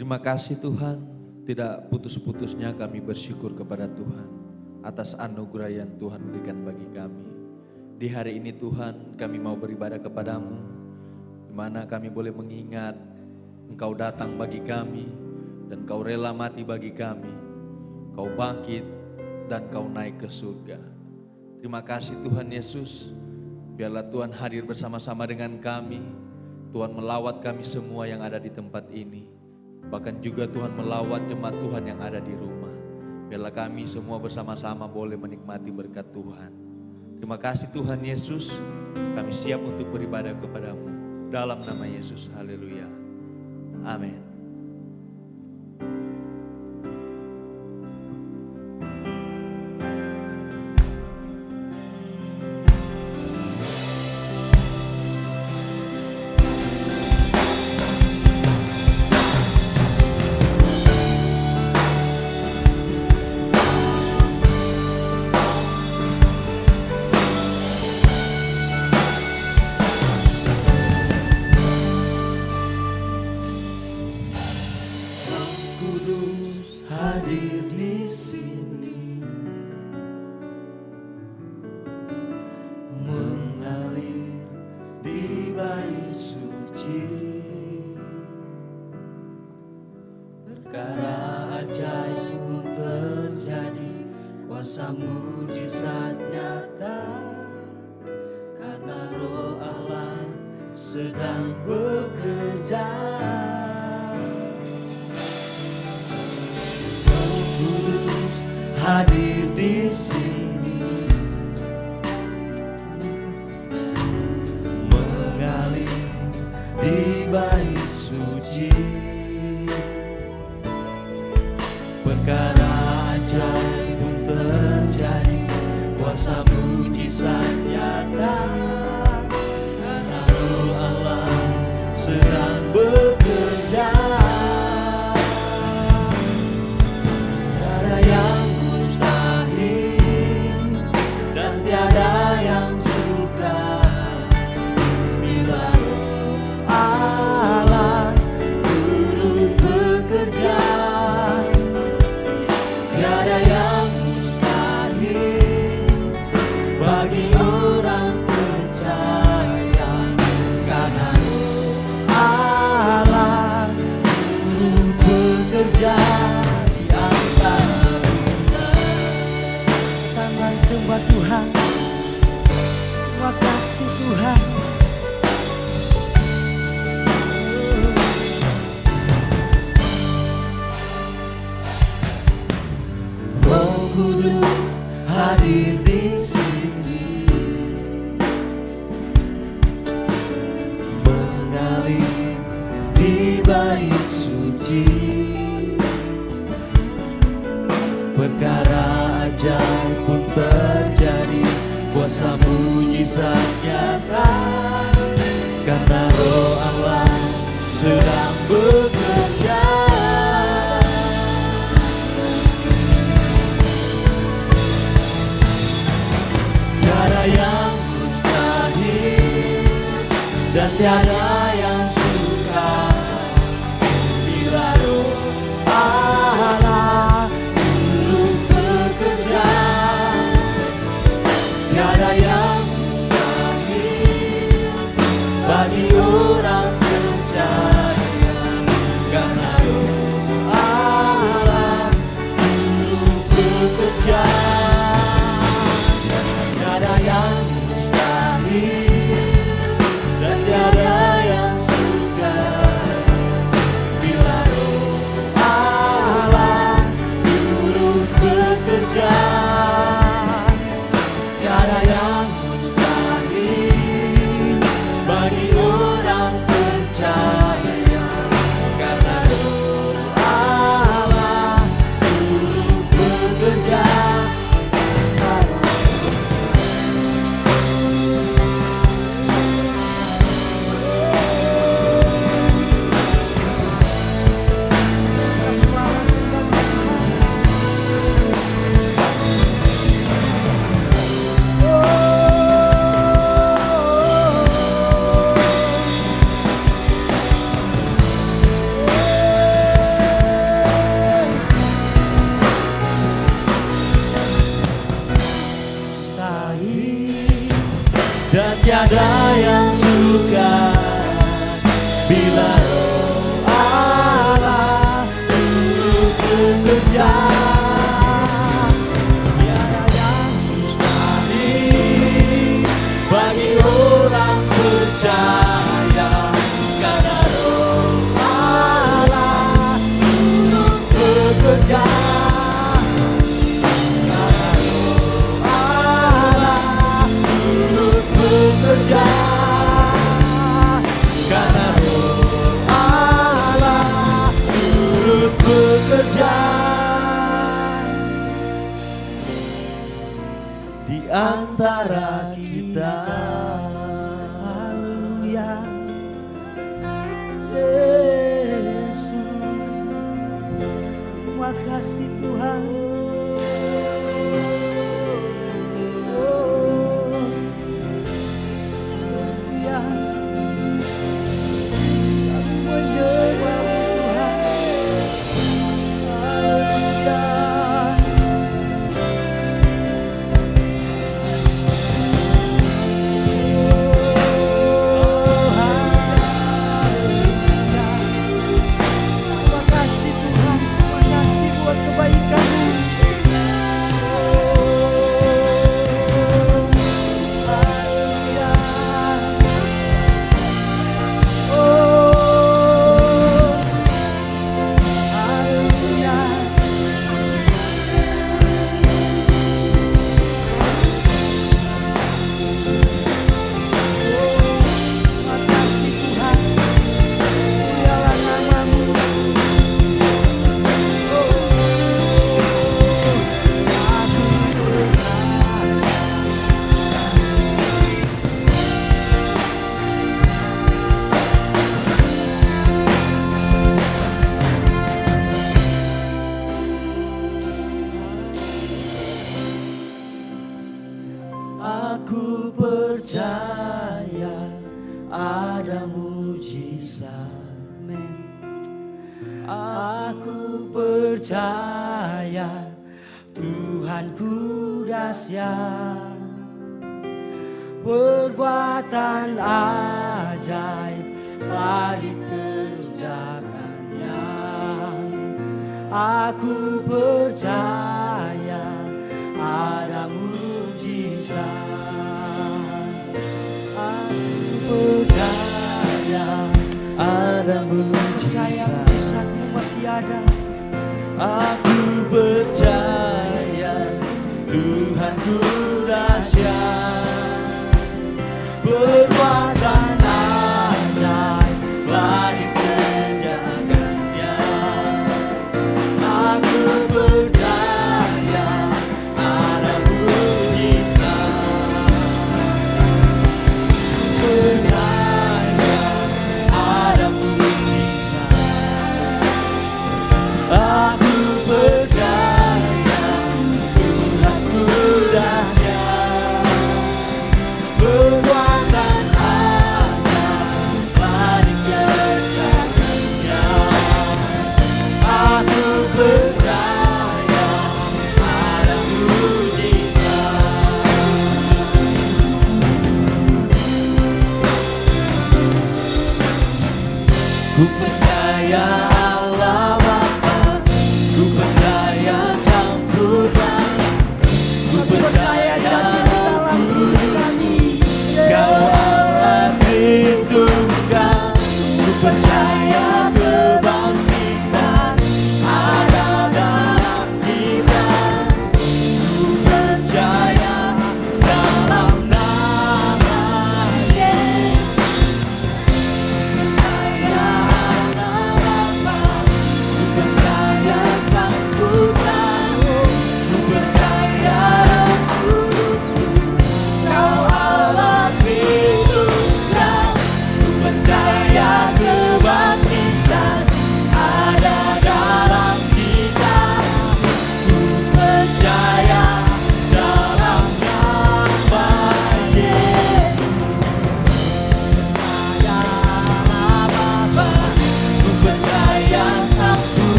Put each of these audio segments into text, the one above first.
Terima kasih Tuhan, tidak putus-putusnya kami bersyukur kepada Tuhan atas anugerah yang Tuhan berikan bagi kami. Di hari ini Tuhan, kami mau beribadah kepadamu, di mana kami boleh mengingat Engkau datang bagi kami dan Kau rela mati bagi kami. Kau bangkit dan Kau naik ke surga. Terima kasih Tuhan Yesus, biarlah Tuhan hadir bersama-sama dengan kami. Tuhan melawat kami semua yang ada di tempat ini. Bahkan juga Tuhan melawat jemaat Tuhan yang ada di rumah. Biarlah kami semua bersama-sama boleh menikmati berkat Tuhan. Terima kasih Tuhan Yesus, kami siap untuk beribadah kepadamu. Dalam nama Yesus, haleluya. Amin. Dan tiada bekerja. Tiada yang mustahil bagi orang percaya, karena Roh Allah turut bekerja. Karena Roh Allah turut bekerja. Karena Roh Allah turut bekerja di antara kita. Haleluya, Yesus. Terima kasih Tuhan. Haleluya. Kami menyembah Tuhan. Haleluya. Terima kasih Tuhan, terima kasih buat kebaikan-Mu. Haleluya. Haleluya. Terima kasih Tuhan, mulialah nama-Mu. Aku percaya ada mujizat. Aku percaya Tuhanku dahsyat, perbuatan ajaib telah dikerjakannya. Aku percaya ada mujizat. Aku percaya ada mujizat. Mujizat-Mu masih ada. Aku percaya Tuhanku dahsyat, perbuatan ajaib telah dikerjakannya. Aku percaya ada mujizat. Percaya ada mujizat. Aku percaya Tuhanku dahsyat, perbuatan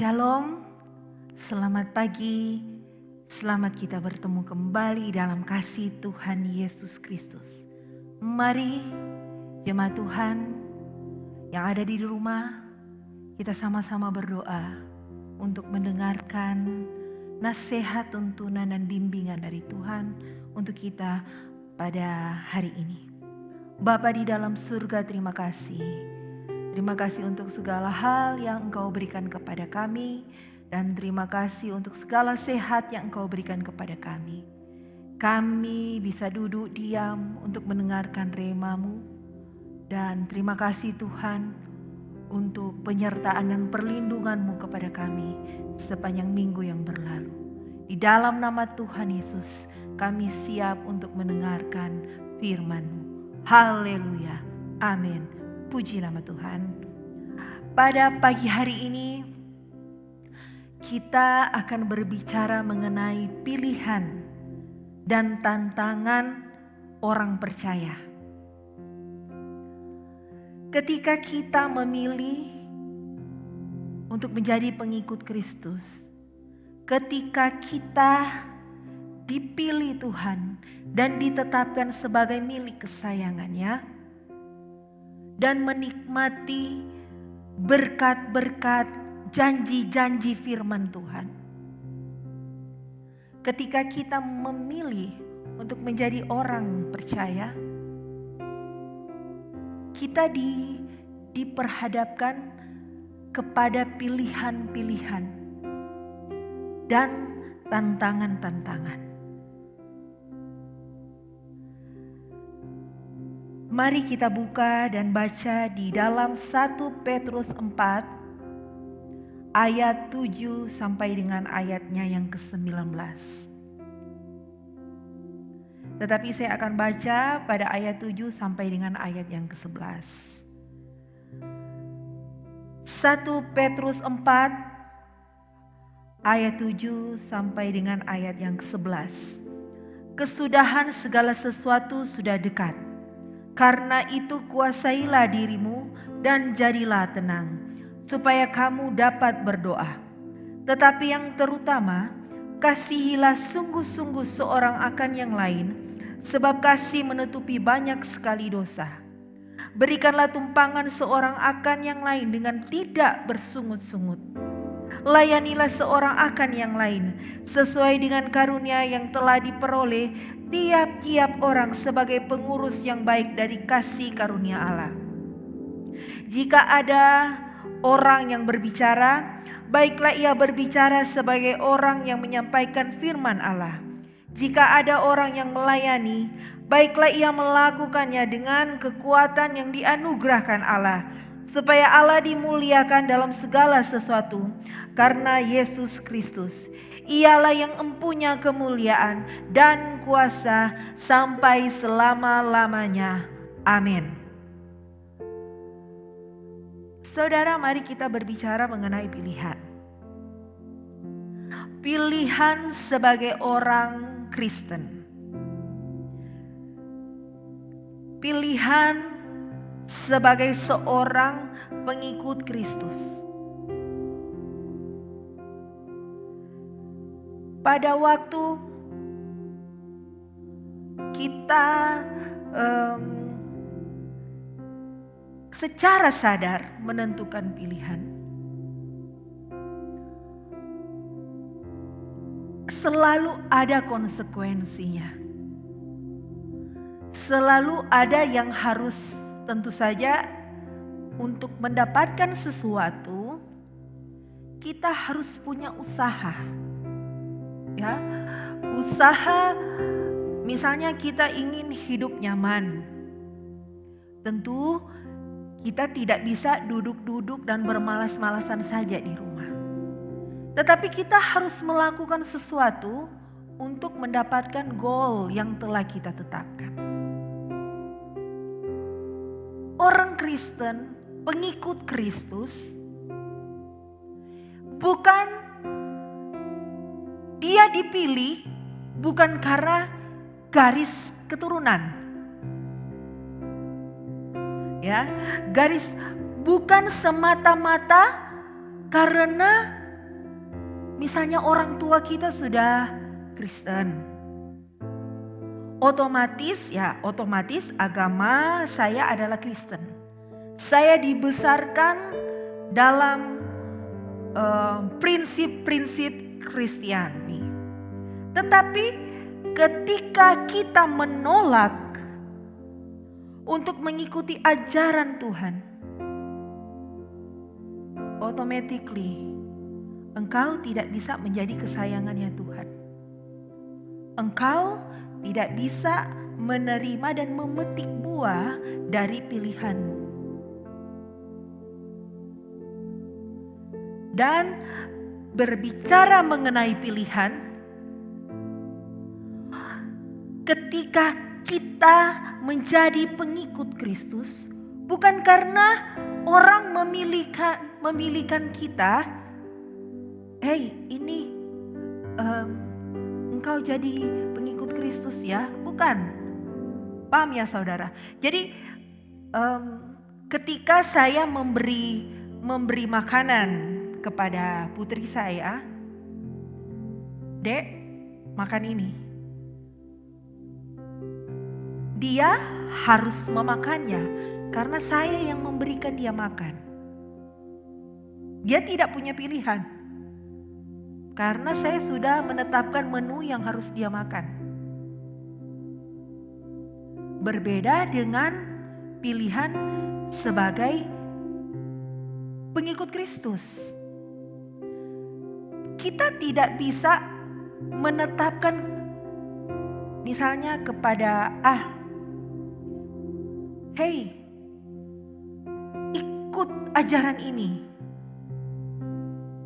Shalom, selamat pagi, selamat kita bertemu kembali dalam kasih Tuhan Yesus Kristus. Mari jemaat Tuhan yang ada di rumah, kita sama-sama berdoa untuk mendengarkan nasihat, tuntunan dan bimbingan dari Tuhan untuk kita pada hari ini. Bapa di dalam surga, terima kasih. Terima kasih untuk segala hal yang Engkau berikan kepada kami. Dan terima kasih untuk segala sehat yang Engkau berikan kepada kami. Kami bisa duduk diam untuk mendengarkan rema-Mu. Dan terima kasih Tuhan untuk penyertaan dan perlindungan-Mu kepada kami sepanjang minggu yang berlalu. Di dalam nama Tuhan Yesus kami siap untuk mendengarkan firman-Mu. Haleluya. Amin. Puji nama Tuhan. Pada pagi hari ini kita akan berbicara mengenai pilihan dan tantangan orang percaya. Ketika kita memilih untuk menjadi pengikut Kristus, ketika kita dipilih Tuhan dan ditetapkan sebagai milik kesayangannya, dan menikmati berkat-berkat janji-janji firman Tuhan. Ketika kita memilih untuk menjadi orang percaya, kita diperhadapkan kepada pilihan-pilihan dan tantangan-tantangan. Mari kita buka dan baca di dalam 1 Petrus 4 ayat 7 sampai dengan ayatnya yang ke-19. Tetapi saya akan baca pada ayat 7 sampai dengan ayat yang ke-11. 1 Petrus 4 ayat 7 sampai dengan ayat yang ke-11. Kesudahan segala sesuatu sudah dekat. Karena itu kuasailah dirimu dan jadilah tenang, supaya kamu dapat berdoa. Tetapi yang terutama, kasihilah sungguh-sungguh seorang akan yang lain, sebab kasih menutupi banyak sekali dosa. Berikanlah tumpangan seorang akan yang lain dengan tidak bersungut-sungut. Layanilah seorang akan yang lain sesuai dengan karunia yang telah diperoleh tiap-tiap orang sebagai pengurus yang baik dari kasih karunia Allah. Jika ada orang yang berbicara, baiklah ia berbicara sebagai orang yang menyampaikan firman Allah. Jika ada orang yang melayani, baiklah ia melakukannya dengan kekuatan yang dianugerahkan Allah, supaya Allah dimuliakan dalam segala sesuatu karena Yesus Kristus. Ialah yang empunya kemuliaan dan kuasa sampai selama-lamanya. Amin. Saudara, mari kita berbicara mengenai pilihan. Pilihan sebagai orang Kristen. Pilihan sebagai seorang pengikut Kristus. Pada waktu kita secara sadar menentukan pilihan, selalu ada konsekuensinya. Selalu ada yang harus, tentu saja untuk mendapatkan sesuatu kita harus punya usaha. Ya, usaha, misalnya kita ingin hidup nyaman. Tentu kita tidak bisa duduk-duduk dan bermalas-malasan saja di rumah. Tetapi kita harus melakukan sesuatu untuk mendapatkan goal yang telah kita tetapkan. Orang Kristen, pengikut Kristus, bukan dia dipilih bukan karena garis keturunan. Ya, garis bukan semata-mata karena Misalnya orang tua kita sudah Kristen, otomatis agama saya adalah Kristen. Saya dibesarkan dalam prinsip-prinsip Kristiani. Tetapi ketika kita menolak untuk mengikuti ajaran Tuhan, automatically engkau tidak bisa menjadi kesayangannya Tuhan. Engkau tidak bisa menerima dan memetik buah dari pilihanmu. Dan berbicara mengenai pilihan, ketika kita menjadi pengikut Kristus, bukan karena orang memilihkan kita, ini engkau jadi pengikut Kristus ya, bukan. Paham ya saudara? Jadi ketika saya memberi makanan kepada putri saya, Dek, makan ini. Dia harus memakannya karena saya yang memberikan dia makan. Dia tidak punya pilihan. Karena saya sudah menetapkan menu yang harus dia makan. Berbeda dengan pilihan sebagai pengikut Kristus. Kita tidak bisa menetapkan misalnya kepada ikut ajaran ini.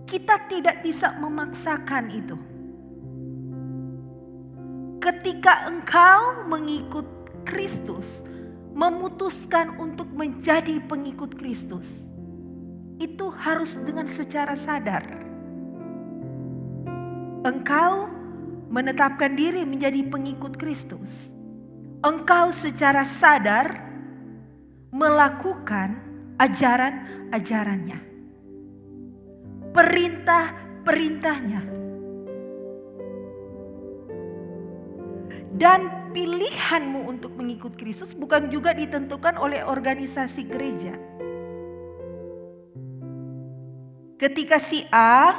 Kita tidak bisa memaksakan itu. Ketika engkau mengikut Kristus, memutuskan untuk menjadi pengikut Kristus, itu harus dengan secara sadar. Engkau menetapkan diri menjadi pengikut Kristus. Engkau secara sadar melakukan ajaran-ajarannya, perintah-perintahnya. Dan pilihanmu untuk mengikut Kristus bukan juga ditentukan oleh organisasi gereja. Ketika si A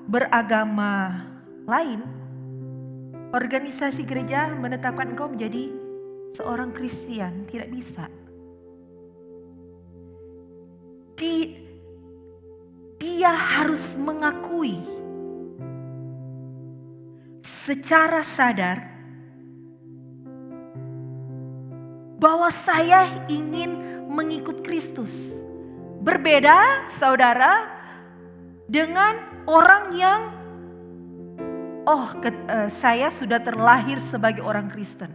beragama lain, organisasi gereja menetapkan engkau menjadi seorang Kristen, tidak bisa. Dia harus mengakui secara sadar bahwa saya ingin mengikut Kristus. Berbeda saudara dengan orang yang saya sudah terlahir sebagai orang Kristen,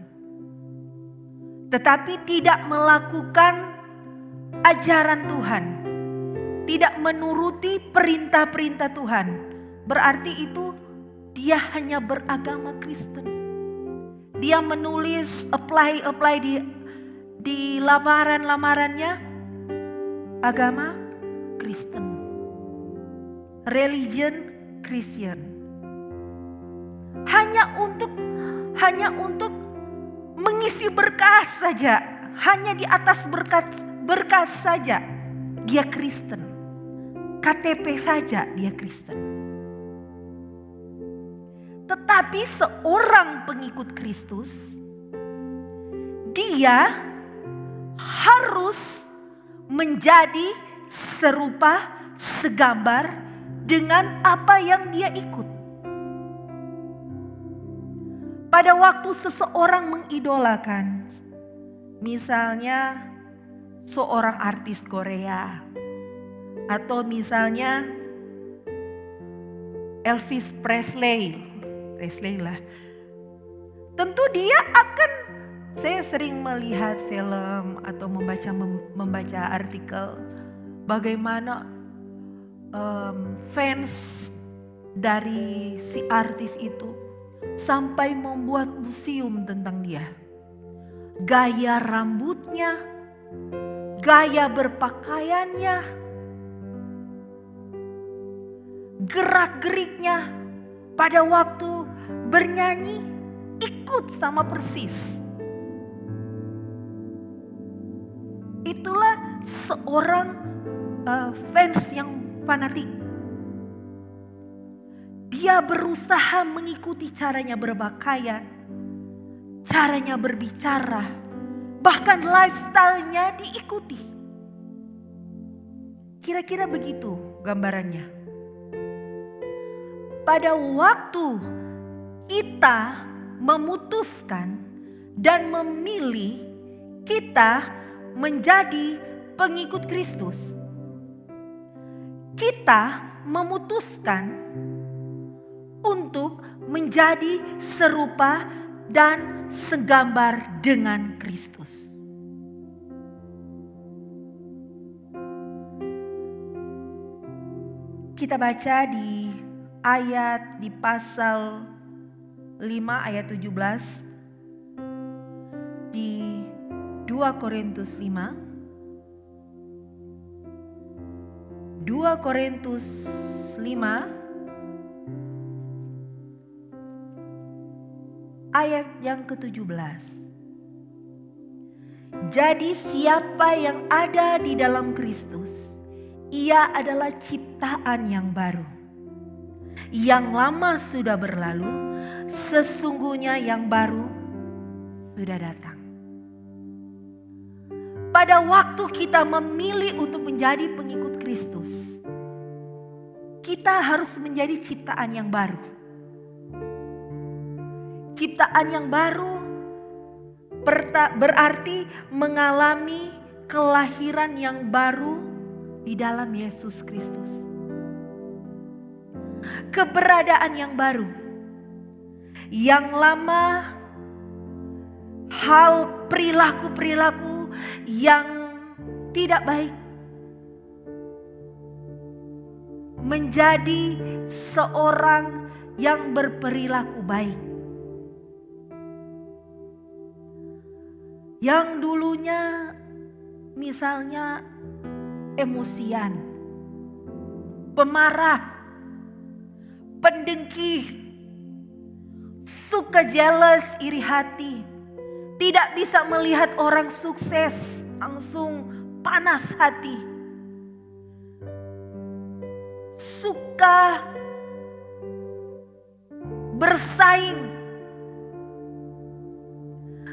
tetapi tidak melakukan ajaran Tuhan, tidak menuruti perintah-perintah Tuhan. Berarti itu dia hanya beragama Kristen. Dia menulis apply di lamarannya agama Kristen, religion Christian. Hanya untuk mengisi berkas saja, hanya di atas berkas saja dia Kristen. KTP saja dia Kristen. Tetapi seorang pengikut Kristus, dia harus menjadi serupa, segambar dengan apa yang dia ikut. Pada waktu seseorang mengidolakan, misalnya seorang artis Korea, atau misalnya Elvis Presley lah. Tentu dia akan, saya sering melihat film atau membaca artikel bagaimana fans dari si artis itu sampai membuat museum tentang dia. Gaya rambutnya, gaya berpakaiannya, gerak-geriknya pada waktu bernyanyi ikut sama persis. Itulah seorang fans yang fanatik. Dia berusaha mengikuti caranya berpakaian, caranya berbicara, bahkan lifestyle-nya diikuti. Kira-kira begitu gambarannya. Pada waktu kita memutuskan dan memilih kita menjadi pengikut Kristus, kita memutuskan untuk menjadi serupa dan segambar dengan Kristus. Kita baca di ayat di pasal 5 ayat 17 di 2 Korintus 5. 2 Korintus 5 ayat yang ke-17. Jadi siapa yang ada di dalam Kristus, ia adalah ciptaan yang baru. Yang lama sudah berlalu, sesungguhnya yang baru sudah datang. Pada waktu kita memilih untuk menjadi pengikut Kristus, kita harus menjadi ciptaan yang baru. Ciptaan yang baru berarti mengalami kelahiran yang baru di dalam Yesus Kristus. Keberadaan yang baru. Yang lama, hal perilaku-perilaku yang tidak baik menjadi seorang yang berperilaku baik. Yang dulunya misalnya emosian, pemarah, pendengki, suka jealous, iri hati, tidak bisa melihat orang sukses, langsung panas hati, suka bersaing,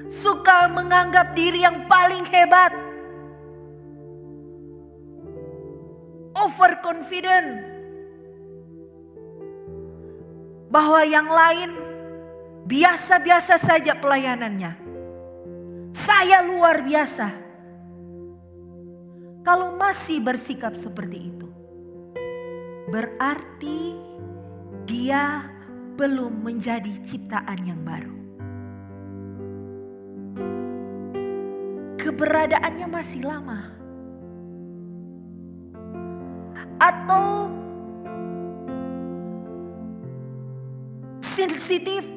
suka menganggap diri yang paling hebat, overconfident, bahwa yang lain biasa-biasa saja pelayanannya. Saya luar biasa. Kalau masih bersikap seperti itu, berarti dia belum menjadi ciptaan yang baru. Keberadaannya masih lama. Atau sensitif.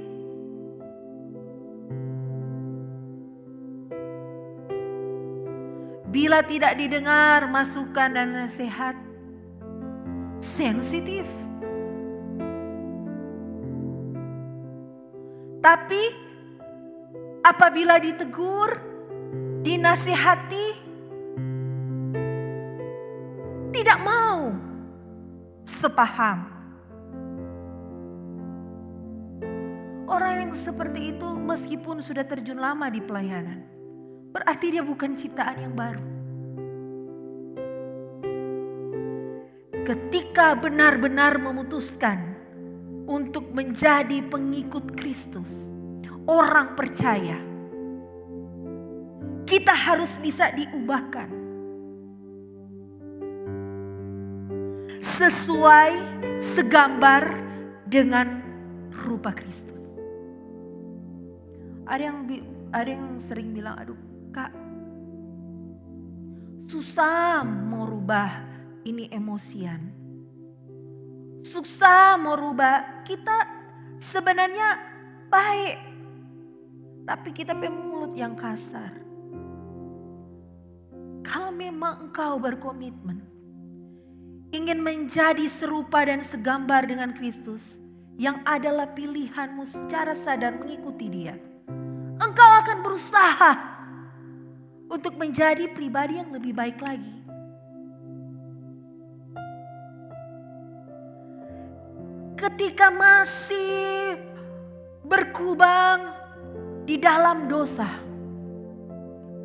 Bila tidak didengar masukan dan nasihat, sensitif. Tapi apabila ditegur, dinasihati, tidak mau sepaham. Orang yang seperti itu meskipun sudah terjun lama di pelayanan, berarti dia bukan ciptaan yang baru. Ketika benar-benar memutuskan untuk menjadi pengikut Kristus, orang percaya, kita harus bisa diubahkan sesuai segambar dengan rupa Kristus. Ada yang sering bilang, aduh Kak, susah mau rubah ini emosian. Susah mau rubah, kita sebenarnya baik. Tapi kita punya mulut yang kasar. Kalau memang engkau berkomitmen, ingin menjadi serupa dan segambar dengan Kristus, yang adalah pilihanmu secara sadar mengikuti Dia, engkau akan berusaha untuk menjadi pribadi yang lebih baik lagi. Ketika masih berkubang di dalam dosa,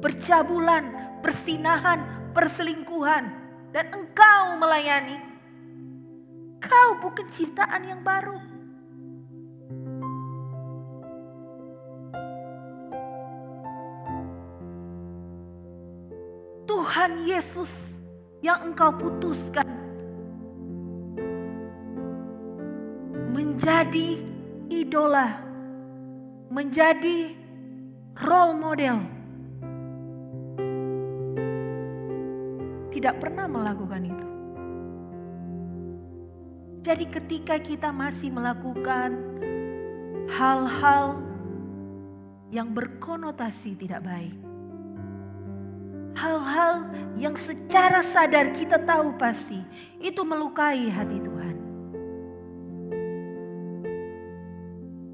percabulan, persinahan, perselingkuhan, dan engkau melayani, kau bukan ciptaan yang baru. Tuhan Yesus yang engkau putuskan menjadi idola, menjadi role model, tidak pernah melakukan itu. Jadi ketika kita masih melakukan hal-hal yang berkonotasi tidak baik, hal-hal yang secara sadar kita tahu pasti itu melukai hati Tuhan,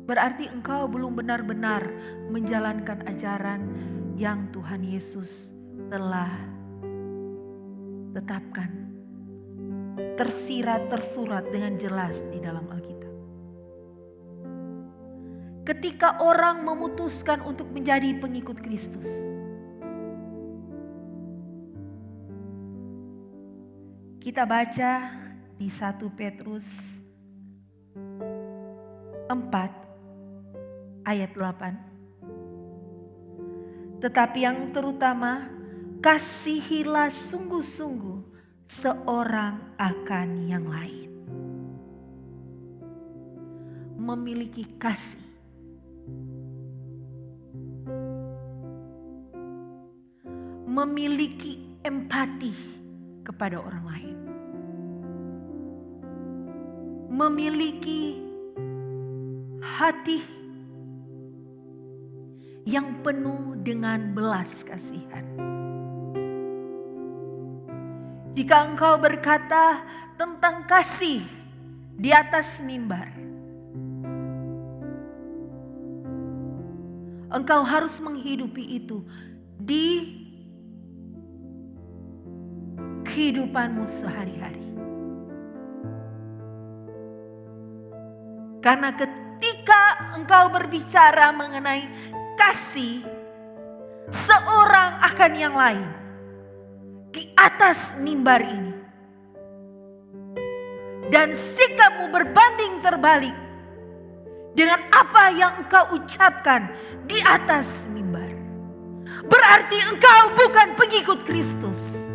berarti engkau belum benar-benar menjalankan ajaran yang Tuhan Yesus telah tetapkan, tersirat, tersurat dengan jelas di dalam Alkitab. Ketika orang memutuskan untuk menjadi pengikut Kristus, kita baca di 1 Petrus 4 ayat 8. Tetapi yang terutama, kasihilah sungguh-sungguh seorang akan yang lain. Memiliki kasih, memiliki empati kepada orang lain, memiliki hati yang penuh dengan belas kasihan. Jika engkau berkata tentang kasih di atas mimbar, engkau harus menghidupi itu di kehidupanmu sehari-hari. Karena ketika engkau berbicara mengenai kasih seorang akan yang lain di atas mimbar ini, dan sikapmu berbanding terbalik dengan apa yang engkau ucapkan di atas mimbar, berarti engkau bukan pengikut Kristus.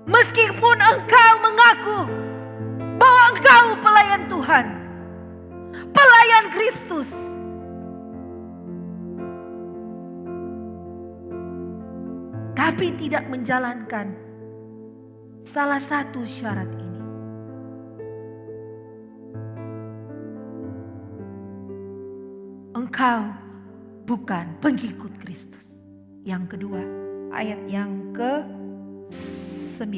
Meskipun engkau mengaku bahwa engkau pelayan Tuhan, pelayan Kristus, tapi tidak menjalankan salah satu syarat ini, engkau bukan pengikut Kristus. Yang kedua, ayat yang ke-9.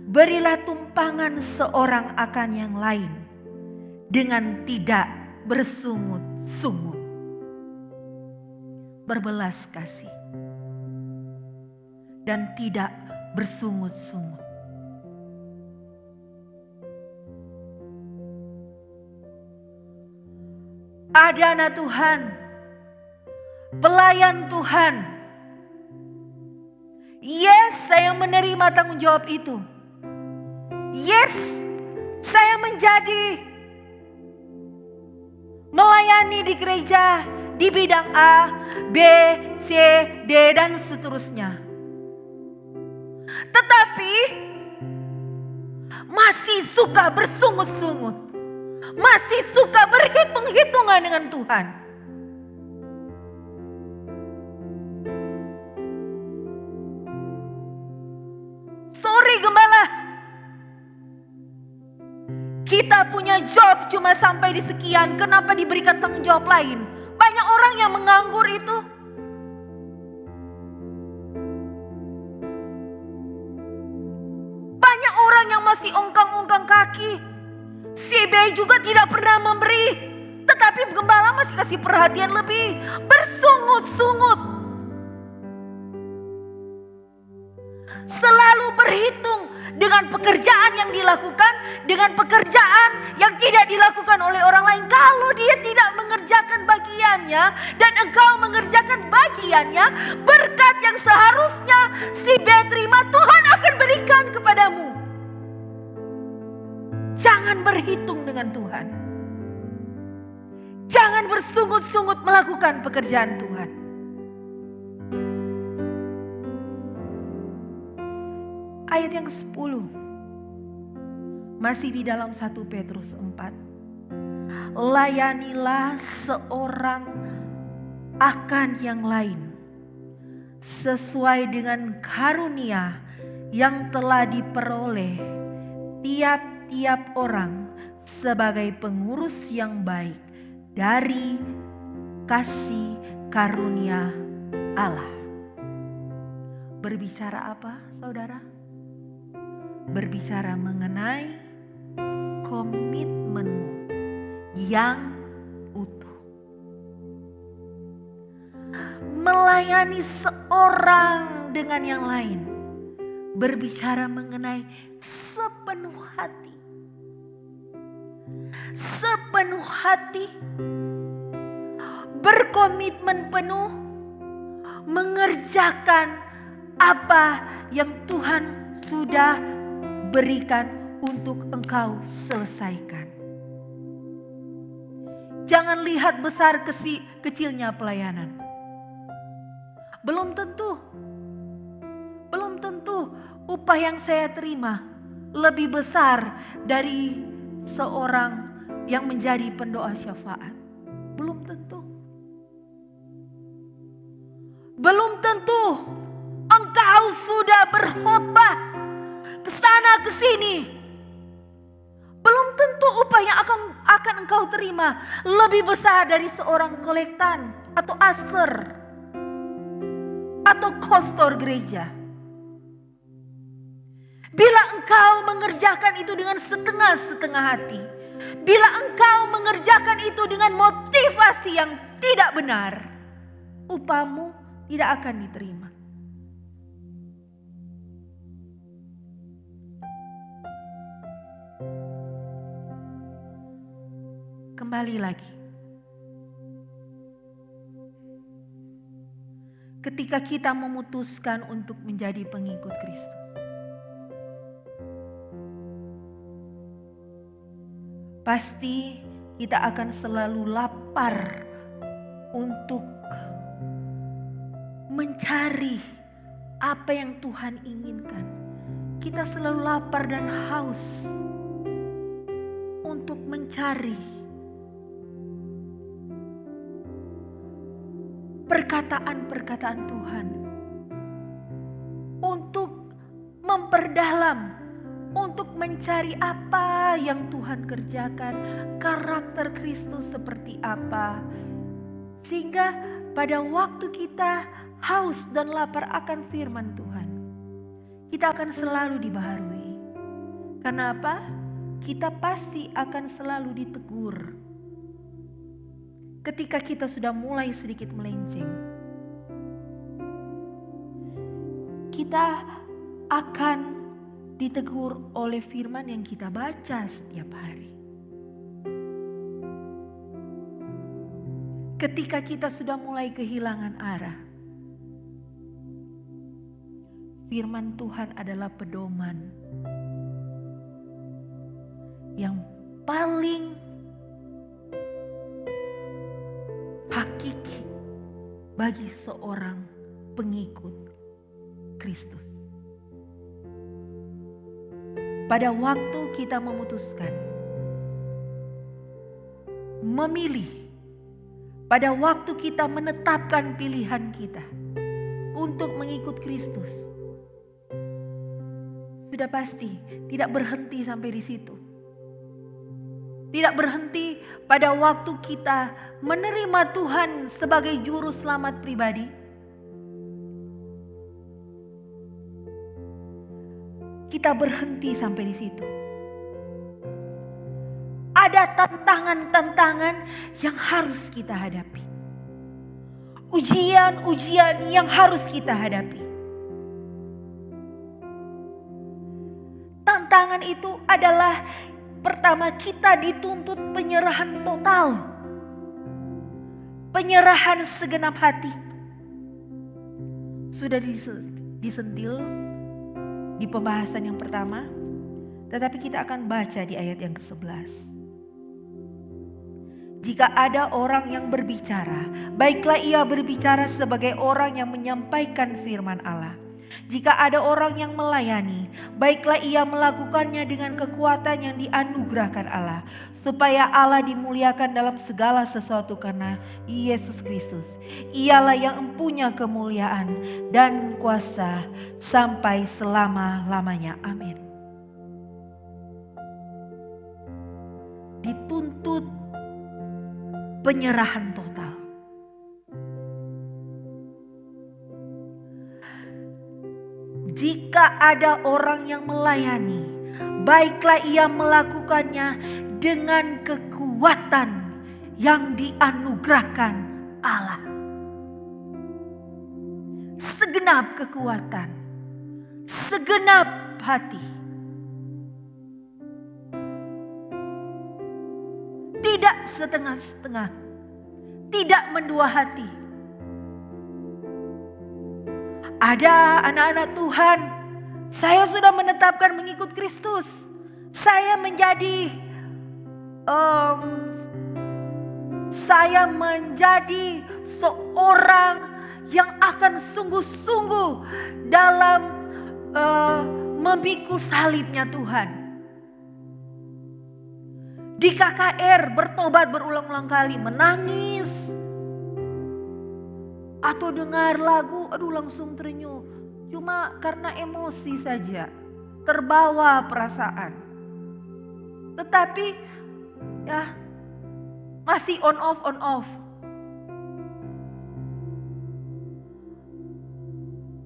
Berilah tumpangan seorang akan yang lain dengan tidak bersungut-sungut, berbelas kasih, dan tidak bersungut-sungut. Ada anak Tuhan, pelayan Tuhan. Yes, saya menerima tanggung jawab itu. Yes, saya menjadi melayani di gereja di bidang A, B, C, D, dan seterusnya. Tetapi masih suka bersungut-sungut, masih suka berhitung-hitungan dengan Tuhan. Sorry gembala, kita punya job cuma sampai di sekian, kenapa diberikan tanggung jawab lain? Banyak orang yang menganggur itu. masih ongkang-ongkang kaki. Si B juga tidak pernah memberi, tetapi gembala masih kasih perhatian lebih, bersungut-sungut. Selalu berhitung dengan pekerjaan yang dilakukan, dengan pekerjaan yang tidak dilakukan oleh orang lain. Kalau dia tidak mengerjakan bagiannya dan engkau mengerjakan bagiannya, berkat yang seharusnya si B terima, Tuhan akan berikan kepadamu. Jangan berhitung dengan Tuhan. Jangan bersungut-sungut melakukan pekerjaan Tuhan. Ayat yang ke-10. Masih di dalam 1 Petrus 4. Layanilah seorang akan yang lain sesuai dengan karunia yang telah diperoleh tiap-tiap orang sebagai pengurus yang baik dari kasih karunia Allah. Berbicara apa, saudara? Berbicara mengenai komitmenmu yang utuh. Melayani seorang dengan yang lain. Berbicara mengenai sepenuh hati. Sepenuh hati. Berkomitmen penuh. Mengerjakan apa yang Tuhan sudah berikan untuk engkau selesaikan. Jangan lihat besar kecilnya pelayanan. Belum tentu upah yang saya terima lebih besar dari seorang yang menjadi pendoa syafaat. Belum tentu. Belum tentu engkau sudah berkhotbah kesana kesini. Belum tentu upah yang akan engkau terima lebih besar dari seorang kolektan atau aser atau kostor gereja. Bila engkau mengerjakan itu dengan setengah-setengah hati, bila engkau mengerjakan itu dengan motivasi yang tidak benar, upahmu tidak akan diterima. Kembali lagi. Ketika kita memutuskan untuk menjadi pengikut Kristus, pasti kita akan selalu lapar untuk mencari apa yang Tuhan inginkan. Kita selalu lapar dan haus untuk mencari perkataan-perkataan Tuhan, untuk memperdalam, untuk mencari apa yang Tuhan kerjakan, karakter Kristus seperti apa, sehingga pada waktu kita haus dan lapar akan firman Tuhan, kita akan selalu dibaharui. Karena apa? Kita pasti akan selalu ditegur ketika kita sudah mulai sedikit melenceng. Kita akan ditegur oleh firman yang kita baca setiap hari. Ketika kita sudah mulai kehilangan arah, firman Tuhan adalah pedoman yang paling hakiki bagi seorang pengikut Kristus. Pada waktu kita memutuskan memilih, pada waktu kita menetapkan pilihan kita untuk mengikut Kristus, sudah pasti tidak berhenti sampai di situ. Tidak berhenti pada waktu kita menerima Tuhan sebagai juru selamat pribadi. kita berhenti sampai di situ. Ada tantangan-tantangan yang harus kita hadapi. Ujian-ujian yang harus kita hadapi. Tantangan itu adalah pertama, kita dituntut penyerahan total. Penyerahan segenap hati. Sudah disentil di pembahasan yang pertama. Tetapi kita akan baca di ayat yang ke-11. Jika ada orang yang berbicara, baiklah ia berbicara sebagai orang yang menyampaikan firman Allah. Jika ada orang yang melayani, baiklah ia melakukannya dengan kekuatan yang dianugerahkan Allah, supaya Allah dimuliakan dalam segala sesuatu karena Yesus Kristus. Ialah yang empunya kemuliaan dan kuasa sampai selama-lamanya. Amin. Dituntut penyerahan total. Jika ada orang yang melayani, baiklah ia melakukannya dengan kekuatan yang dianugerahkan Allah. Segenap kekuatan, segenap hati. Tidak setengah-setengah, tidak mendua hati. Ada anak-anak Tuhan, saya sudah menetapkan mengikut Kristus. Saya menjadi seorang yang akan sungguh-sungguh dalam memikul salibnya Tuhan. Di KKR bertobat berulang-ulang kali, menangis. Atau dengar lagu, aduh langsung terenyuh. Cuma karena emosi saja, terbawa perasaan. Tetapi ya masih on off.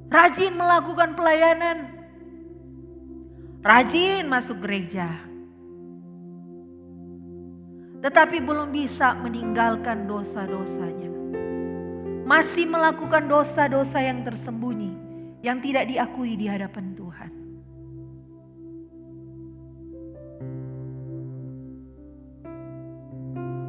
Rajin melakukan pelayanan. Rajin masuk gereja. Tetapi belum bisa meninggalkan dosa-dosanya. Masih melakukan dosa-dosa yang tersembunyi, yang tidak diakui di hadapan Tuhan.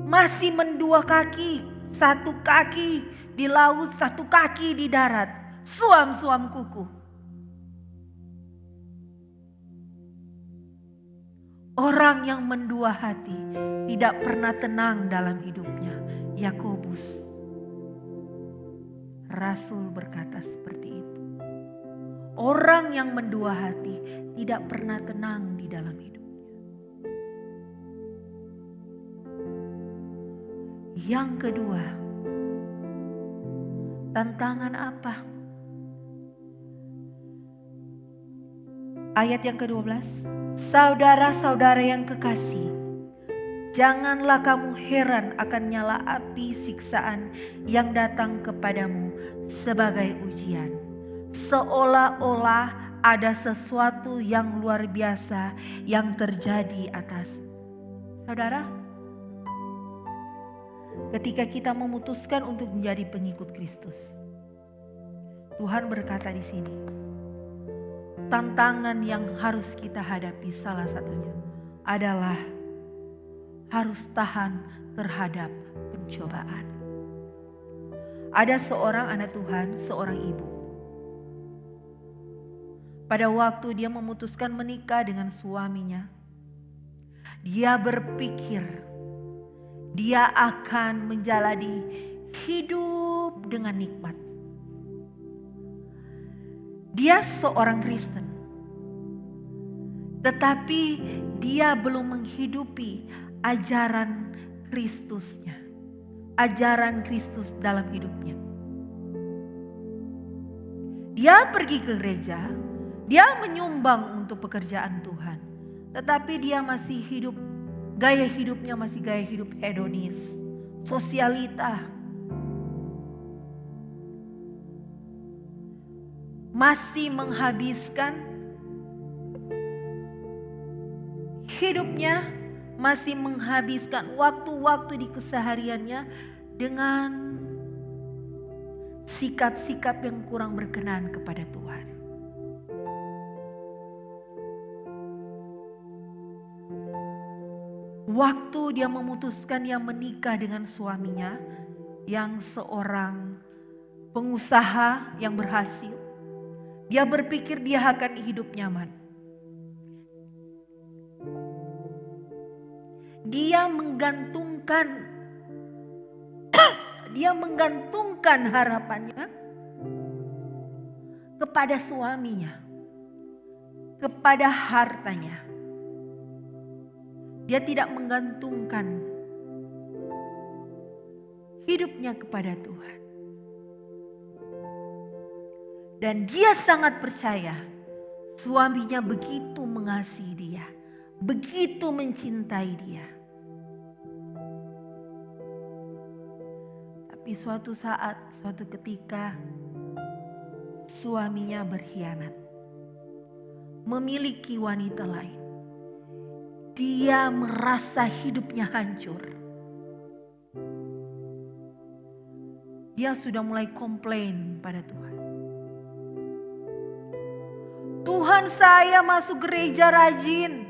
Masih mendua kaki, satu kaki di laut, satu kaki di darat, suam-suam kuku. Orang yang mendua hati tidak pernah tenang dalam hidupnya. Yakobus Rasul berkata seperti itu. Orang yang mendua hati tidak pernah tenang di dalam hidupnya. Yang kedua, tantangan apa? Ayat yang ke-12. Saudara-saudara yang kekasih, janganlah kamu heran akan nyala api siksaan yang datang kepadamu sebagai ujian. Seolah-olah ada sesuatu yang luar biasa yang terjadi atas. Saudara, ketika kita memutuskan untuk menjadi pengikut Kristus, Tuhan berkata di sini, tantangan yang harus kita hadapi salah satunya adalah harus tahan terhadap pencobaan. Ada seorang anak Tuhan, seorang ibu. Pada waktu dia memutuskan menikah dengan suaminya, dia berpikir dia akan menjalani hidup dengan nikmat. Dia seorang Kristen, tetapi dia belum menghidupi ajaran Kristusnya, ajaran Kristus dalam hidupnya. Dia pergi ke gereja, dia menyumbang untuk pekerjaan Tuhan, tetapi dia masih hidup, gaya hidupnya masih gaya hidup hedonis, sosialita. Masih menghabiskan hidupnya masih menghabiskan waktu-waktu di kesehariannya dengan sikap-sikap yang kurang berkenan kepada Tuhan. Waktu dia memutuskan dia menikah dengan suaminya yang seorang pengusaha yang berhasil, dia berpikir dia akan hidup nyaman. Dia menggantungkan harapannya kepada suaminya, kepada hartanya. Dia tidak menggantungkan hidupnya kepada Tuhan. Dan dia sangat percaya suaminya begitu mengasihi dia, begitu mencintai dia. Tapi suatu saat, suatu ketika suaminya berkhianat, memiliki wanita lain. Dia merasa hidupnya hancur. Dia sudah mulai komplain pada Tuhan. Tuhan, saya masuk gereja rajin,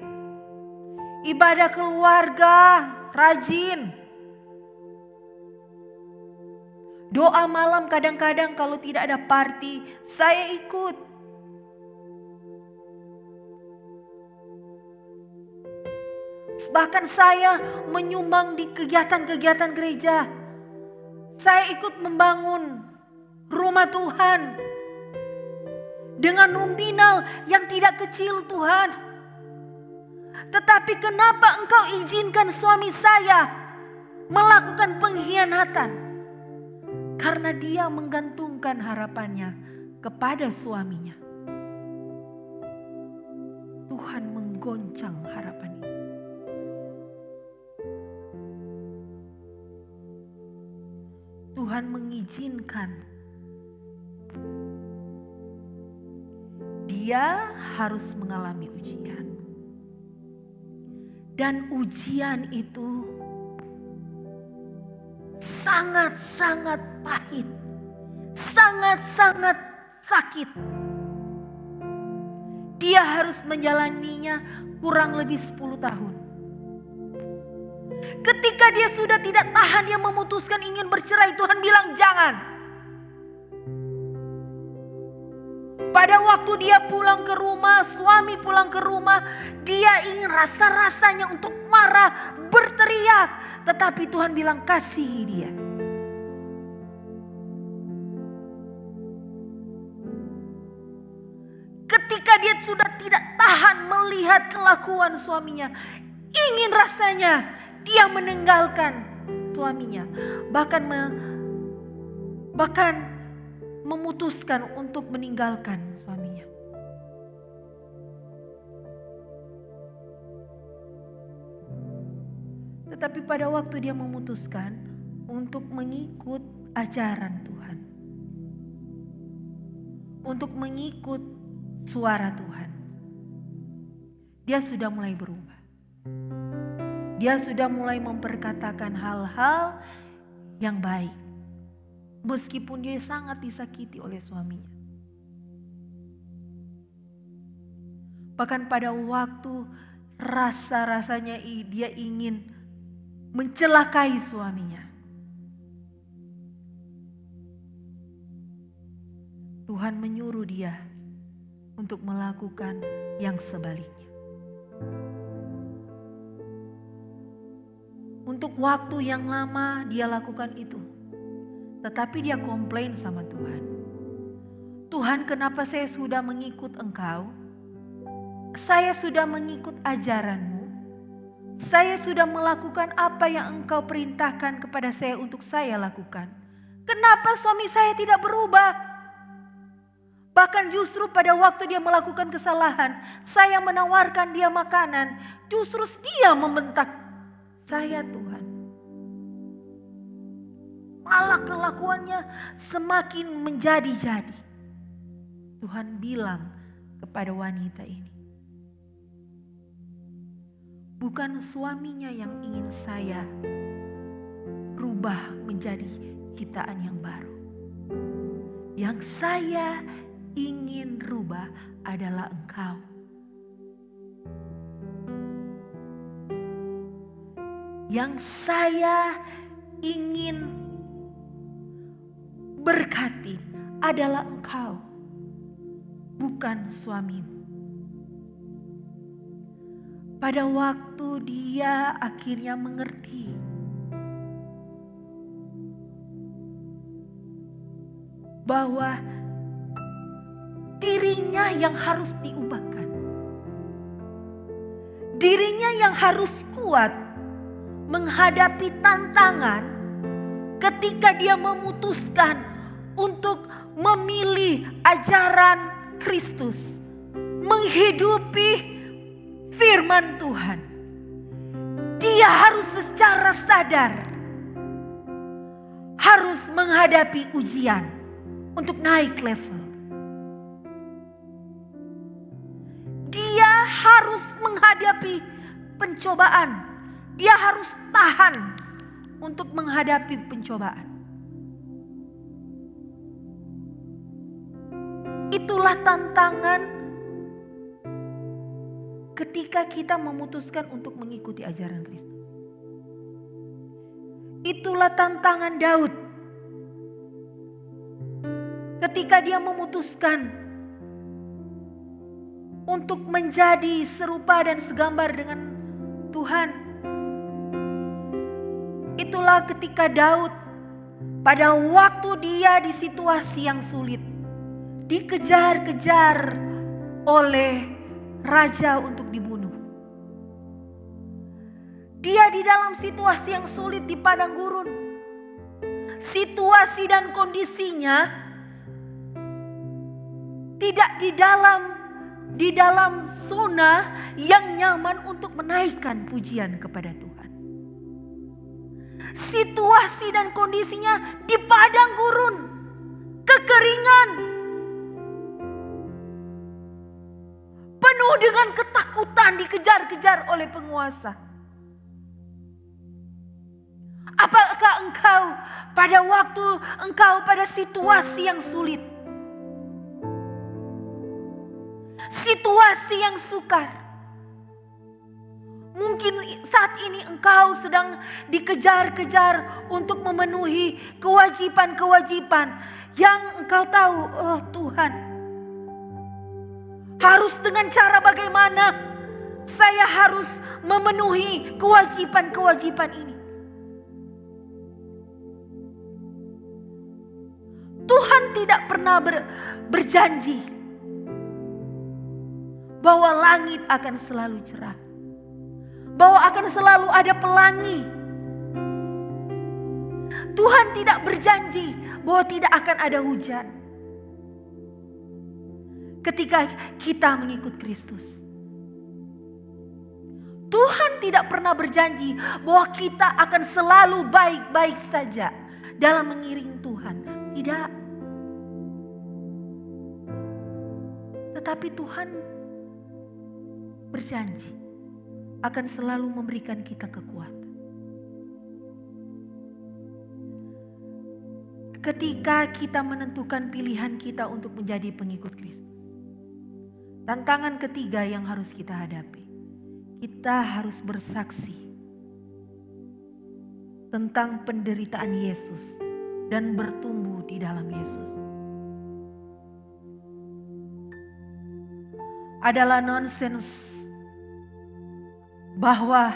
ibadah keluarga rajin. Doa malam kadang-kadang kalau tidak ada party, saya ikut. Bahkan saya menyumbang di kegiatan-kegiatan gereja. Saya ikut membangun rumah Tuhan. Dengan nominal yang tidak kecil Tuhan. Tetapi kenapa Engkau izinkan suami saya melakukan pengkhianatan? Karena dia menggantungkan harapannya kepada suaminya. Tuhan menggoncang harapan itu. Tuhan mengizinkan dia harus mengalami ujian. Dan ujian itu sangat-sangat pahit, sangat-sangat sakit. Dia harus menjalaninya kurang lebih 10 tahun. Ketika dia sudah tidak tahan, dia memutuskan ingin bercerai. Tuhan bilang jangan. Pada waktu dia pulang ke rumah, suami pulang ke rumah, dia ingin rasa-rasanya untuk marah, berteriak. Tetapi Tuhan bilang kasihi dia. Ketika dia sudah tidak tahan melihat kelakuan suaminya, ingin rasanya dia meninggalkan suaminya. Bahkan memutuskan untuk meninggalkan suaminya. Tetapi pada waktu dia memutuskan untuk mengikut ajaran Tuhan, untuk mengikut suara Tuhan, dia sudah mulai berubah. Dia sudah mulai memperkatakan hal-hal yang baik. Meskipun dia sangat disakiti oleh suaminya. Bahkan pada waktu rasa-rasanya dia ingin mencelakai suaminya, Tuhan menyuruh dia untuk melakukan yang sebaliknya. Untuk waktu yang lama dia lakukan itu. Tetapi dia komplain sama Tuhan. Tuhan, kenapa saya sudah mengikut Engkau? Saya sudah mengikut ajaran-Mu. Saya sudah melakukan apa yang Engkau perintahkan kepada saya untuk saya lakukan. Kenapa suami saya tidak berubah? Bahkan justru pada waktu dia melakukan kesalahan, saya menawarkan dia makanan, justru dia membentak saya, Tuhan. Malah kelakuannya semakin menjadi-jadi. Tuhan bilang kepada wanita ini, bukan suaminya yang ingin saya rubah menjadi ciptaan yang baru. Yang saya ingin rubah adalah engkau. Yang saya ingin berkati adalah engkau, bukan suamimu. Pada waktu dia akhirnya mengerti bahwa dirinya yang harus diubahkan, dirinya yang harus kuat menghadapi tantangan ketika dia memutuskan untuk memilih ajaran Kristus, menghidupi firman Tuhan. Dia harus secara sadar harus menghadapi ujian untuk naik level. Dia harus menghadapi pencobaan. Dia harus tahan untuk menghadapi pencobaan. Itulah tantangan ketika kita memutuskan untuk mengikuti ajaran Kristus. Itulah tantangan Daud ketika dia memutuskan untuk menjadi serupa dan segambar dengan Tuhan. Itulah ketika Daud pada waktu dia di situasi yang sulit, dikejar-kejar oleh raja untuk dibunuh. Dia di dalam situasi yang sulit di padang gurun. Situasi dan kondisinya tidak di dalam zona yang nyaman untuk menaikkan pujian kepada Tuhan. Situasi dan kondisinya di padang gurun, kekeringan, penuh dengan ketakutan, dikejar-kejar oleh penguasa. Apakah engkau pada waktu engkau pada situasi yang sulit, situasi yang sukar, mungkin saat ini engkau sedang dikejar-kejar untuk memenuhi kewajiban-kewajiban yang engkau tahu, oh Tuhan, harus dengan cara bagaimana saya harus memenuhi kewajiban-kewajiban ini. Tuhan tidak pernah berjanji bahwa langit akan selalu cerah, bahwa akan selalu ada pelangi. Tuhan tidak berjanji bahwa tidak akan ada hujan ketika kita mengikut Kristus. Tuhan tidak pernah berjanji bahwa kita akan selalu baik-baik saja dalam mengiring Tuhan. Tidak. Tetapi Tuhan berjanji akan selalu memberikan kita kekuatan. Ketika kita menentukan pilihan kita untuk menjadi pengikut Kristus, tantangan ketiga yang harus kita hadapi, kita harus bersaksi tentang penderitaan Yesus dan bertumbuh di dalam Yesus. Adalah nonsens bahwa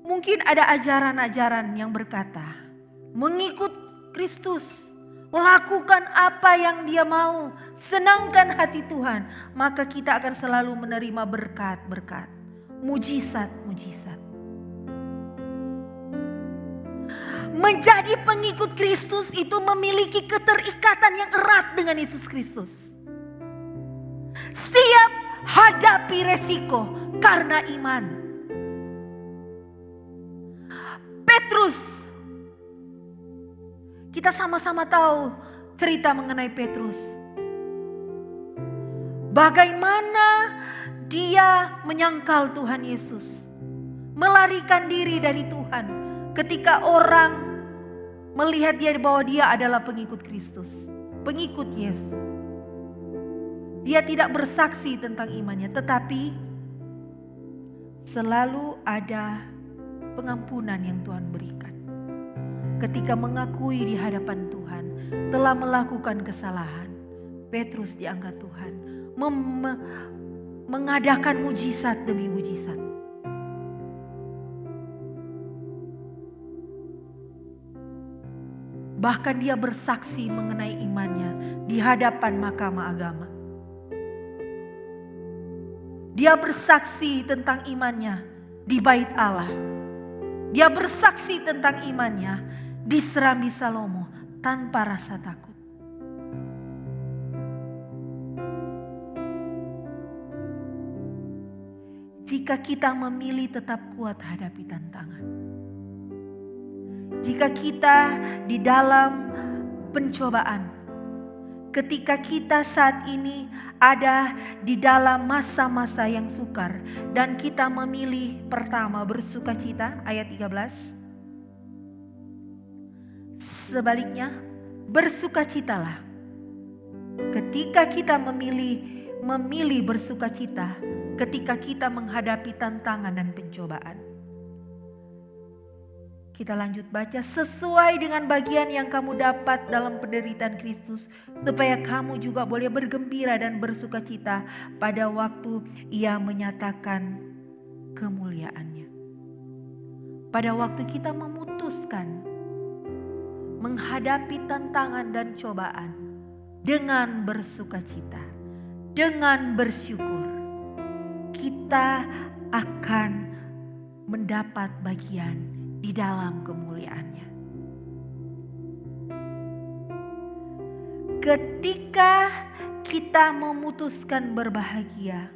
mungkin ada ajaran-ajaran yang berkata, mengikut Kristus, lakukan apa yang Dia mau, senangkan hati Tuhan, maka kita akan selalu menerima berkat-berkat, mujizat-mujizat. Menjadi pengikut Kristus itu memiliki keterikatan yang erat dengan Yesus Kristus. Siap hadapi resiko karena iman. Petrus, kita sama-sama tahu cerita mengenai Petrus. Bagaimana dia menyangkal Tuhan Yesus, melarikan diri dari Tuhan ketika orang melihat dia bahwa dia adalah pengikut Kristus, pengikut Yesus. Dia tidak bersaksi tentang imannya, tetapi selalu ada pengampunan yang Tuhan berikan. Ketika mengakui di hadapan Tuhan telah melakukan kesalahan, Petrus diangkat Tuhan mengadakan mujizat demi mujizat. Bahkan dia bersaksi mengenai imannya di hadapan mahkamah agama. Dia bersaksi tentang imannya di bait Allah. Dia bersaksi tentang imannya di Serambi Salomo tanpa rasa takut. Jika kita memilih tetap kuat hadapi tantangan, jika kita di dalam pencobaan, ketika kita saat ini ada di dalam masa-masa yang sukar dan kita memilih pertama bersukacita, ayat 13. Sebaliknya, bersukacitalah. Ketika kita memilih bersukacita, ketika kita menghadapi tantangan dan pencobaan. Kita lanjut baca, sesuai dengan bagian yang kamu dapat dalam penderitaan Kristus, supaya kamu juga boleh bergembira dan bersukacita pada waktu Ia menyatakan kemuliaannya. Pada waktu kita memutuskan menghadapi tantangan dan cobaan dengan bersukacita, dengan bersyukur, kita akan mendapat bagian di dalam kemuliaannya. Ketika kita memutuskan berbahagia,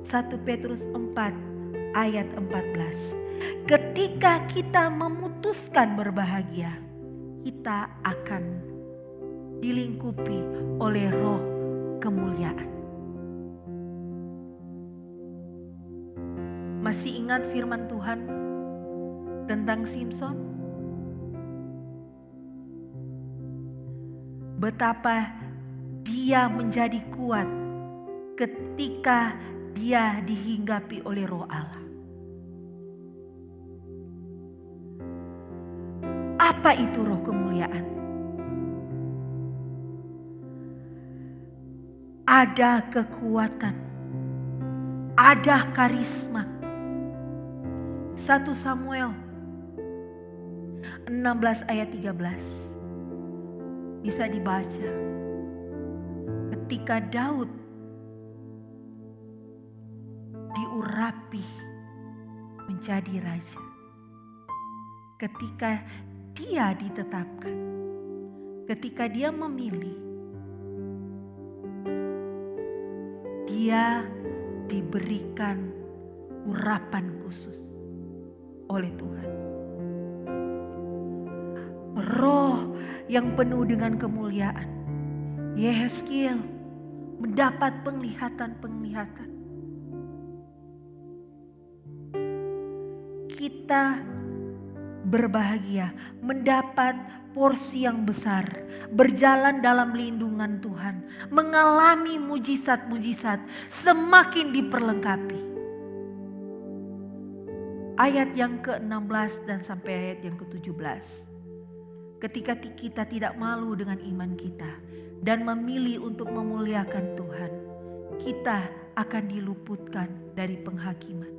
1 Petrus 4 ayat 14. Ketika kita memutuskan berbahagia, kita akan dilingkupi oleh roh kemuliaan. Masih ingat firman Tuhan tentang Simson? Betapa dia menjadi kuat ketika dia dihinggapi oleh roh Allah. Apa itu roh kemuliaan? Ada kekuatan, ada karisma. 1 Samuel 16 ayat 13 bisa dibaca. Ketika Daud diurapi menjadi raja, ketika dia ditetapkan, ketika dia memilih, dia diberikan urapan khusus oleh Tuhan. Roh yang penuh dengan kemuliaan. Yehezkiel mendapat penglihatan-penglihatan. Kita berbahagia mendapat porsi yang besar, berjalan dalam lindungan Tuhan, mengalami mujizat-mujizat, semakin diperlengkapi. Ayat yang ke-16 dan sampai ayat yang ke-17. Ketika kita tidak malu dengan iman kita dan memilih untuk memuliakan Tuhan, kita akan diluputkan dari penghakiman.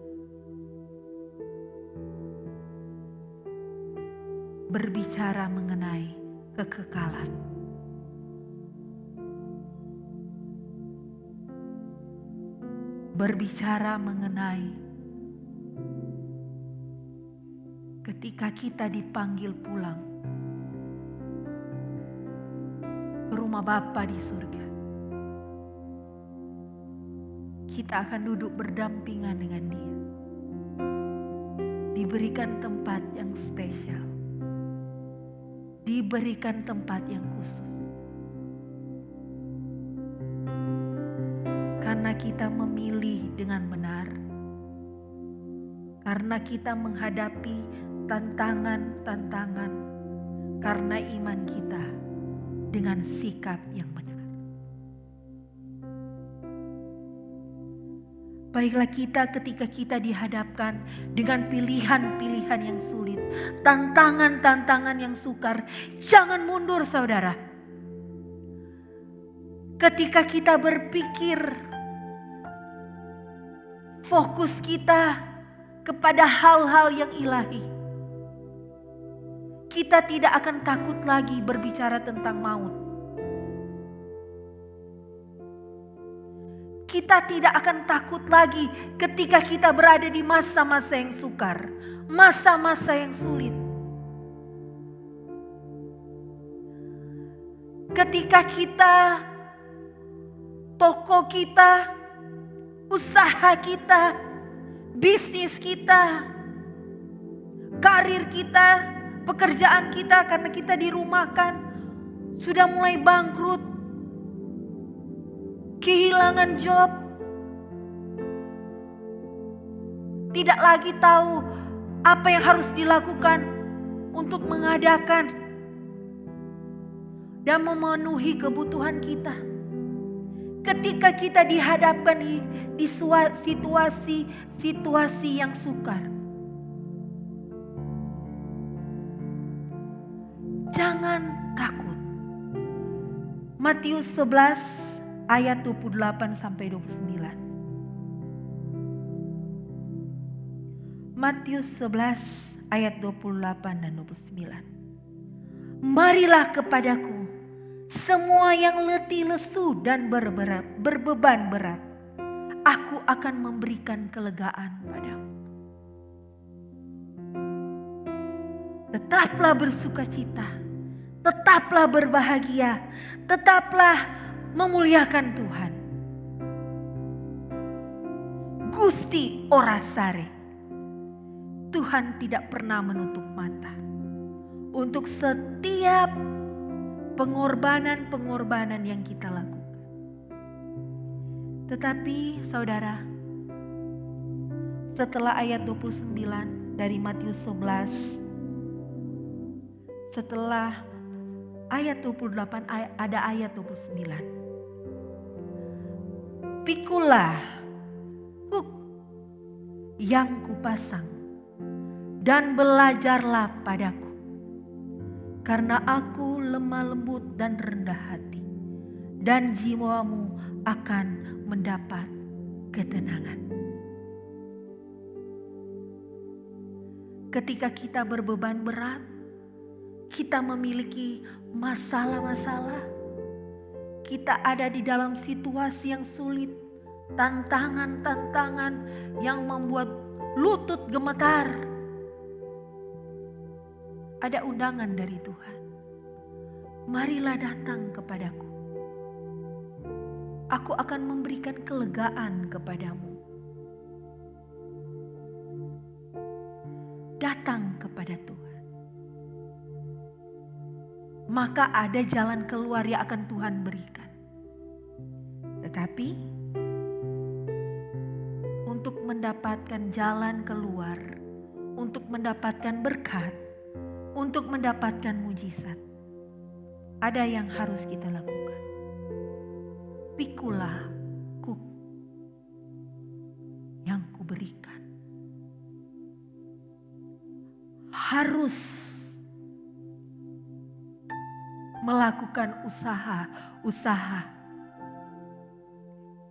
Berbicara mengenai kekekalan. Berbicara mengenai ketika kita dipanggil pulang ke rumah Bapa di surga, kita akan duduk berdampingan dengan Dia. Diberikan tempat yang spesial, diberikan tempat yang khusus. karena kita memilih dengan benar. Karena kita menghadapi tantangan-tantangan karena iman kita dengan sikap yang benar. Baiklah kita ketika kita dihadapkan dengan pilihan-pilihan yang sulit, tantangan-tantangan yang sukar, jangan mundur saudara. Ketika kita berpikir, fokus kita kepada hal-hal yang ilahi, kita tidak akan takut lagi berbicara tentang maut. Kita tidak akan takut lagi ketika kita berada di masa-masa yang sukar, masa-masa yang sulit. Ketika kita, toko kita, usaha kita, bisnis kita, karir kita, pekerjaan kita karena kita dirumahkan, sudah mulai bangkrut, kehilangan job, tidak lagi tahu apa yang harus dilakukan untuk mengadakan dan memenuhi kebutuhan kita. Ketika kita dihadapkan di situasi yang sukar, jangan takut. Matius 11 ayat 28 sampai 29. Matius 11 ayat 28 dan 29. Marilah kepadaku semua yang letih lesu dan berbeban berat. Aku akan memberikan kelegaan padamu. Tetaplah bersukacita, tetaplah berbahagia, tetaplah memuliakan Tuhan. Gusti ora sare. Tuhan tidak pernah menutup mata untuk setiap pengorbanan-pengorbanan yang kita lakukan. Tetapi saudara, setelah ayat 29 dari Matius 11, setelah ayat 28 ada ayat 29. Pikulah kuk yang kupasang dan belajarlah padaku, karena aku lemah lembut dan rendah hati, dan jiwamu akan mendapat ketenangan. Ketika kita berbeban berat, kita memiliki masalah-masalah, kita ada di dalam situasi yang sulit, tantangan-tantangan yang membuat lutut gemetar. Ada undangan dari Tuhan. Marilah datang kepadaku. Aku akan memberikan kelegaan kepadamu. Datang kepada Tuhan. Maka ada jalan keluar yang akan Tuhan berikan. Tetapi untuk mendapatkan jalan keluar, untuk mendapatkan berkat, untuk mendapatkan mujizat, ada yang harus kita lakukan. Pikulah kuk yang kuberikan. Harus melakukan usaha,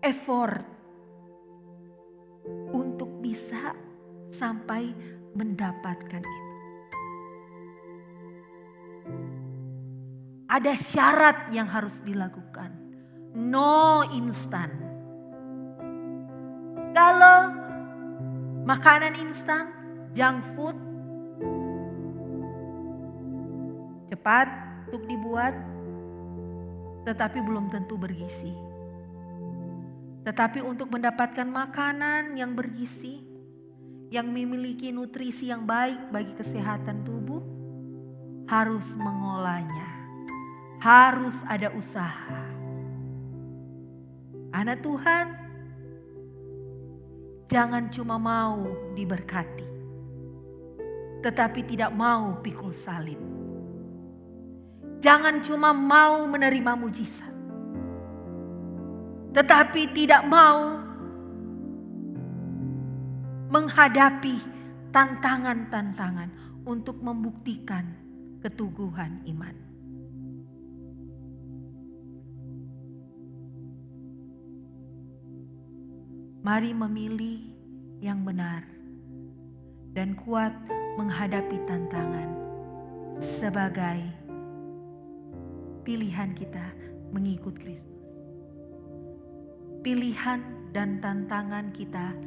effort untuk bisa sampai mendapatkan itu. Ada syarat yang harus dilakukan. No instan. Kalau makanan instan, junk food, cepat untuk dibuat, tetapi belum tentu bergizi. Tetapi untuk mendapatkan makanan yang bergizi, yang memiliki nutrisi yang baik bagi kesehatan tubuh, harus mengolahnya, harus ada usaha. Anak Tuhan, jangan cuma mau diberkati, tetapi tidak mau pikul salib. Jangan cuma mau menerima mujizat, tetapi tidak mau menghadapi tantangan-tantangan untuk membuktikan keteguhan iman. Mari memilih yang benar dan kuat menghadapi tantangan sebagai pilihan kita mengikut Kristus. Pilihan dan tantangan kita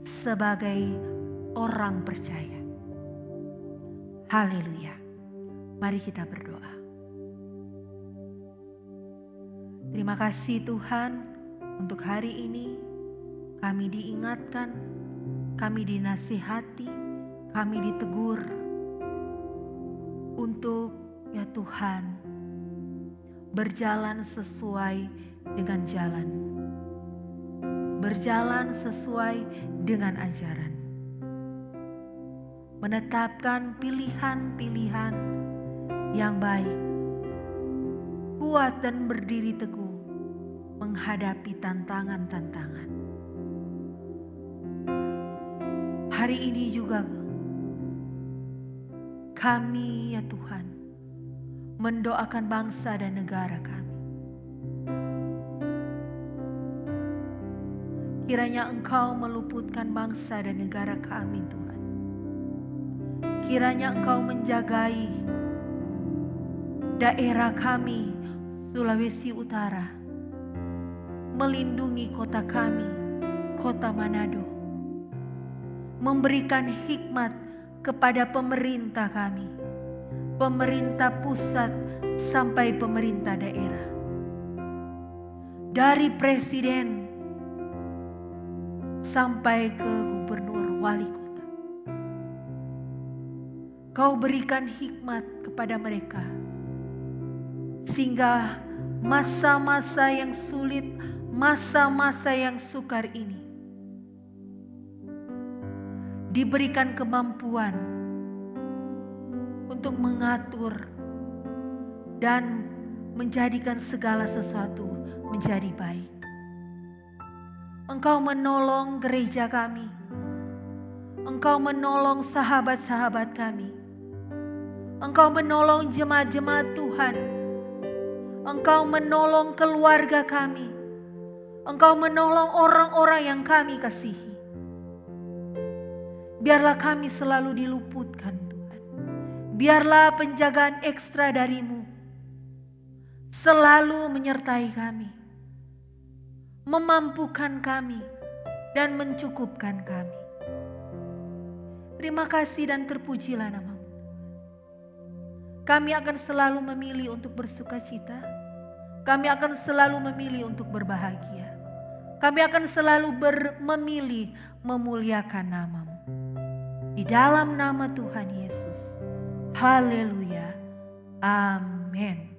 sebagai orang percaya. Haleluya. Mari kita berdoa. Terima kasih Tuhan untuk hari ini. Kami diingatkan, kami dinasihati, kami ditegur untuk ya Tuhan berjalan sesuai dengan jalan, berjalan sesuai dengan ajaran, menetapkan pilihan-pilihan yang baik, kuat dan berdiri teguh menghadapi tantangan-tantangan. Hari ini juga kami ya Tuhan mendoakan bangsa dan negara kami. Kiranya Engkau meluputkan bangsa dan negara kami Tuhan. Kiranya Engkau menjagai daerah kami Sulawesi Utara, melindungi kota kami, kota Manado, memberikan hikmat kepada pemerintah kami, pemerintah pusat sampai pemerintah daerah. Dari presiden sampai ke gubernur wali kota. Kau berikan hikmat kepada mereka, sehingga masa-masa yang sulit, masa-masa yang sukar ini diberikan kemampuan untuk mengatur dan menjadikan segala sesuatu menjadi baik. Engkau menolong gereja kami, Engkau menolong sahabat-sahabat kami, Engkau menolong jemaat-jemaat Tuhan, Engkau menolong keluarga kami, Engkau menolong orang-orang yang kami kasihi. Biarlah kami selalu diluputkan Tuhan. Biarlah penjagaan ekstra dari-Mu selalu menyertai kami, memampukan kami, dan mencukupkan kami. Terima kasih dan terpujilah nama-Mu. Kami akan selalu memilih untuk bersukacita. Kami akan selalu memilih untuk berbahagia. Kami akan selalu memilih memuliakan nama-Mu. Di dalam nama Tuhan Yesus. Haleluya. Amin.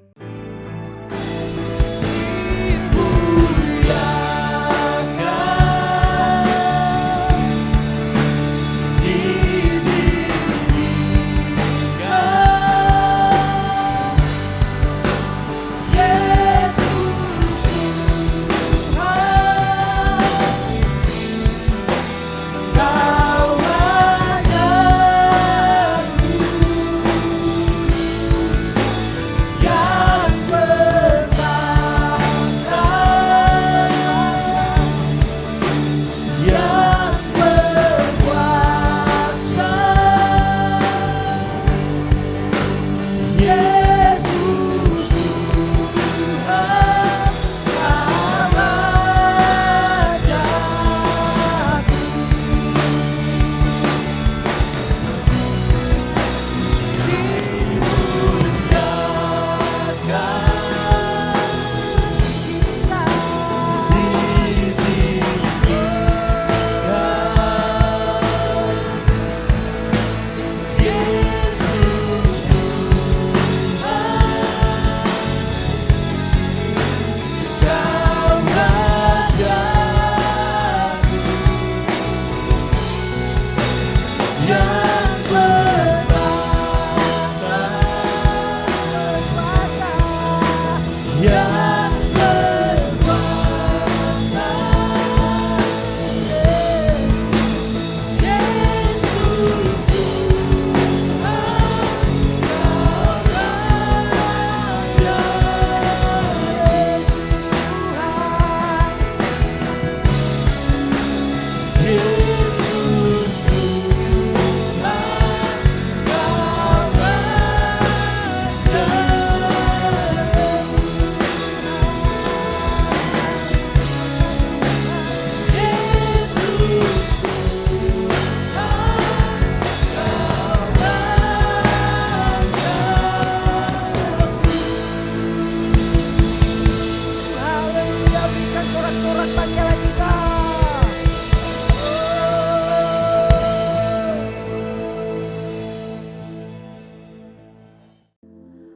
Yeah.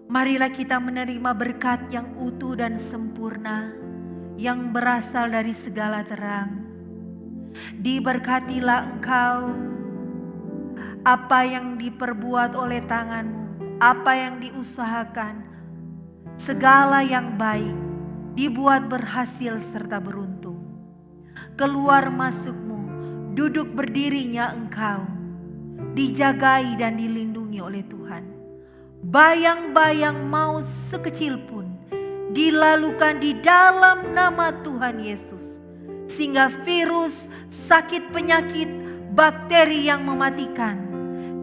Marilah kita menerima berkat yang utuh dan sempurna, yang berasal dari segala terang. Diberkatilah engkau, apa yang diperbuat oleh tanganmu, apa yang diusahakan, segala yang baik dibuat berhasil serta beruntung. Keluar masukmu, duduk berdirinya engkau, dijagai dan dilindungi oleh Tuhan. Bayang-bayang maut sekecil pun dilalukan di dalam nama Tuhan Yesus, sehingga virus, sakit, penyakit, bakteri yang mematikan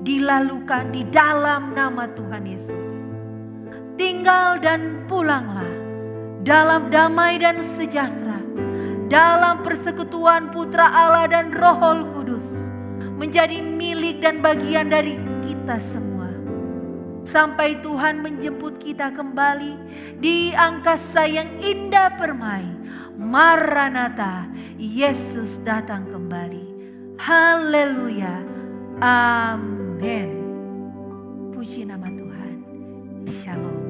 dilalukan di dalam nama Tuhan Yesus. Tinggal dan pulanglah dalam damai dan sejahtera, dalam persekutuan Putra Allah dan Roh Kudus, menjadi milik dan bagian dari kita semua. Sampai Tuhan menjemput kita kembali di angkasa yang indah permai. Maranatha, Yesus datang kembali. Haleluya. Amin. Puji nama Tuhan. Shalom.